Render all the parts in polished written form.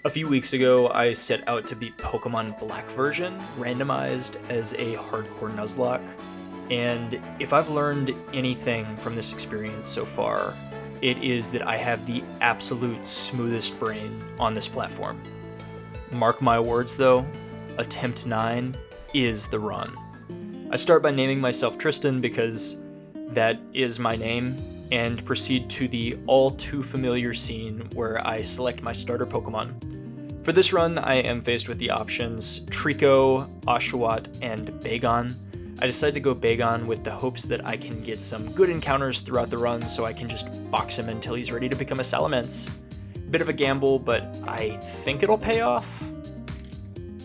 A few weeks ago, I set out to beat Pokemon Black version, randomized as a hardcore Nuzlocke, and if I've learned anything from this experience so far, it is that I have the absolute smoothest brain on this platform. Mark my words though, attempt 9 is the run. I start by naming myself Tristan because that is my name, and proceed to the all too familiar scene where I select my starter Pokemon. For this run, I am faced with the options Trico, Oshawott, and Bagon. I decide to go Bagon with the hopes that I can get some good encounters throughout the run so I can just box him until he's ready to become a Salamence. Bit of a gamble, but I think it'll pay off.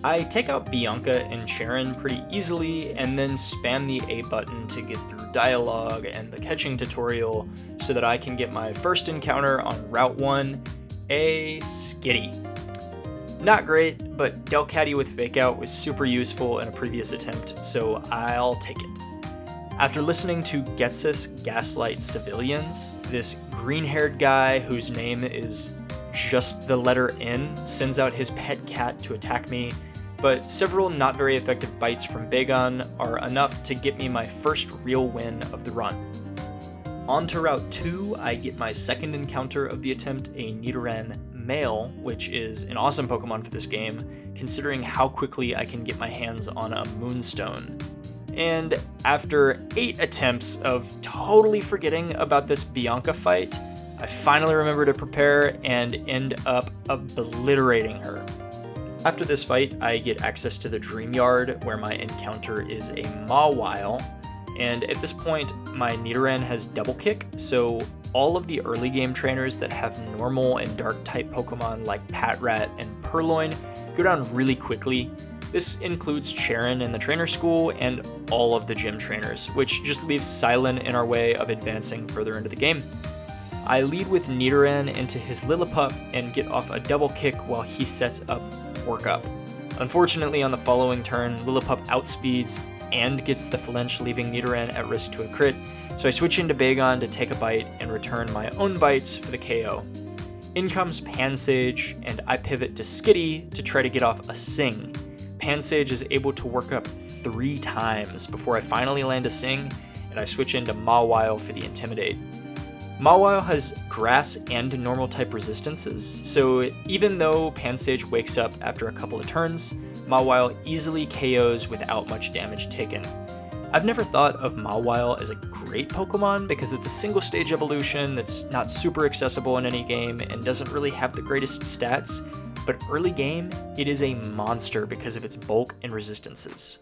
I take out Bianca and Charon pretty easily, and then spam the A button to get through dialogue and the catching tutorial so that I can get my first encounter on Route 1, a Skitty. Not great, but Delcatty with Fake Out was super useful in a previous attempt, so I'll take it. After listening to Getsus gaslight civilians, this green-haired guy whose name is just the letter N sends out his pet cat to attack me, but several not very effective bites from Bagon are enough to get me my first real win of the run. On to Route 2, I get my second encounter of the attempt, a Nidoran male, which is an awesome Pokemon for this game, considering how quickly I can get my hands on a Moonstone. And after 8 attempts of totally forgetting about this Bianca fight, I finally remember to prepare and end up obliterating her. After this fight, I get access to the Dream Yard, where my encounter is a Mawile, and at this point, my Nidoran has Double Kick, so all of the early game trainers that have normal and dark type Pokemon like Patrat and Purloin go down really quickly. This includes Charon in the trainer school and all of the gym trainers, which just leaves Silent in our way of advancing further into the game. I lead with Nidoran into his Lillipup and get off a Double Kick while he sets up Work Up. Unfortunately, on the following turn, Lillipup outspeeds and gets the flinch, leaving Nidoran at risk to a crit, so I switch into Bagon to take a bite and return my own bites for the KO. In comes Pansage, and I pivot to Skitty to try to get off a Sing. Pansage is able to work up 3 times before I finally land a Sing, and I switch into Mawile for the Intimidate. Mawile has grass and normal type resistances, so even though Pansage wakes up after a couple of turns, Mawile easily KOs without much damage taken. I've never thought of Mawile as a great Pokemon because it's a single stage evolution that's not super accessible in any game and doesn't really have the greatest stats, but early game, it is a monster because of its bulk and resistances.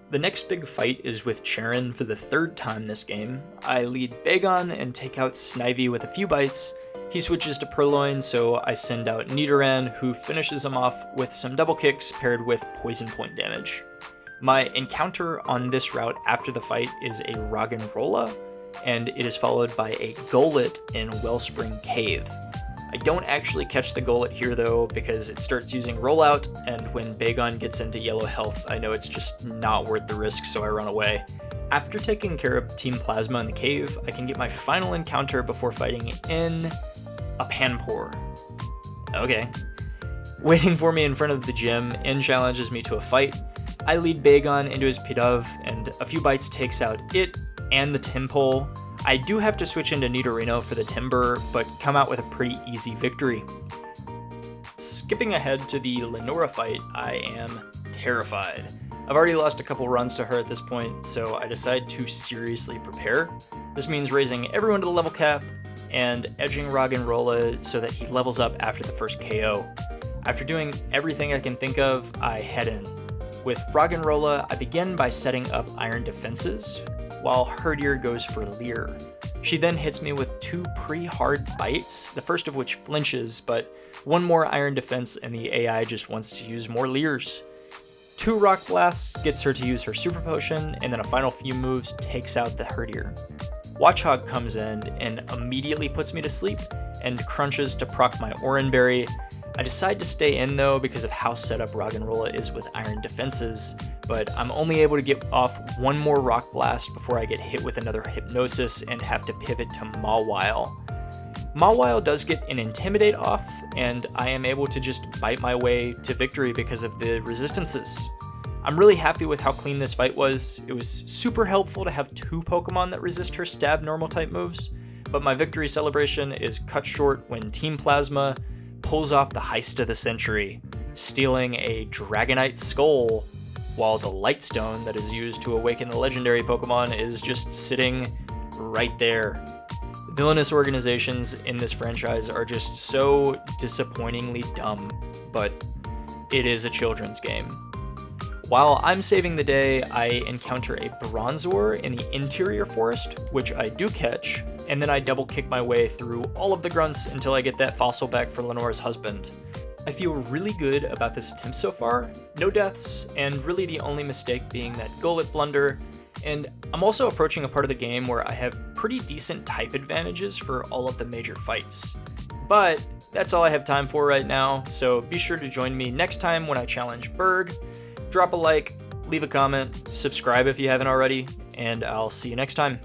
The next big fight is with Charon for the 3rd time this game. I lead Bagon and take out Snivy with a few bites. He switches to Purloin, so I send out Nidoran, who finishes him off with some double kicks paired with poison point damage. My encounter on this route after the fight is a Roggenrola, and it is followed by a Golett in Wellspring Cave. I don't actually catch the Golett here though, because it starts using Rollout, and when Bagon gets into yellow health, I know it's just not worth the risk, so I run away. After taking care of Team Plasma in the cave, I can get my final encounter before fighting in a Panpour. Okay. Waiting for me in front of the gym, N challenges me to a fight. I lead Bagon into his Pidove, and a few bites takes out it and the Timpole. I do have to switch into Nidorino for the Timber, but come out with a pretty easy victory. Skipping ahead to the Lenora fight, I am terrified. I've already lost a couple runs to her at this point, so I decide to seriously prepare. This means raising everyone to the level cap and edging Roggenrola so that he levels up after the first KO. After doing everything I can think of, I head in. With Roggenrola, I begin by setting up Iron Defenses, while Herdier goes for Leer. She then hits me with 2 pretty hard bites, the first of which flinches, but one more Iron Defense and the AI just wants to use more Leers. 2 Rock Blasts gets her to use her Super Potion, and then a final few moves takes out the Herdier. Watchog comes in and immediately puts me to sleep, and crunches to proc my Oranberry. I decide to stay in though because of how set up Roggenrola is with Iron Defenses, but I'm only able to get off 1 more Rock Blast before I get hit with another Hypnosis and have to pivot to Mawile. Mawile does get an Intimidate off, and I am able to just bite my way to victory because of the resistances. I'm really happy with how clean this fight was. It was super helpful to have 2 Pokemon that resist her stab normal type moves, but my victory celebration is cut short when Team Plasma pulls off the heist of the century, stealing a Dragonite Skull, while the Lightstone that is used to awaken the legendary Pokemon is just sitting right there. Villainous organizations in this franchise are just so disappointingly dumb, but it is a children's game. While I'm saving the day, I encounter a Bronzor in the interior forest, which I do catch, and then I double kick my way through all of the grunts until I get that fossil back for Lenore's husband. I feel really good about this attempt so far, no deaths, and really the only mistake being that Golett blunder, and I'm also approaching a part of the game where I have pretty decent type advantages for all of the major fights. But that's all I have time for right now, so be sure to join me next time when I challenge Berg. Drop a like, leave a comment, subscribe if you haven't already, and I'll see you next time.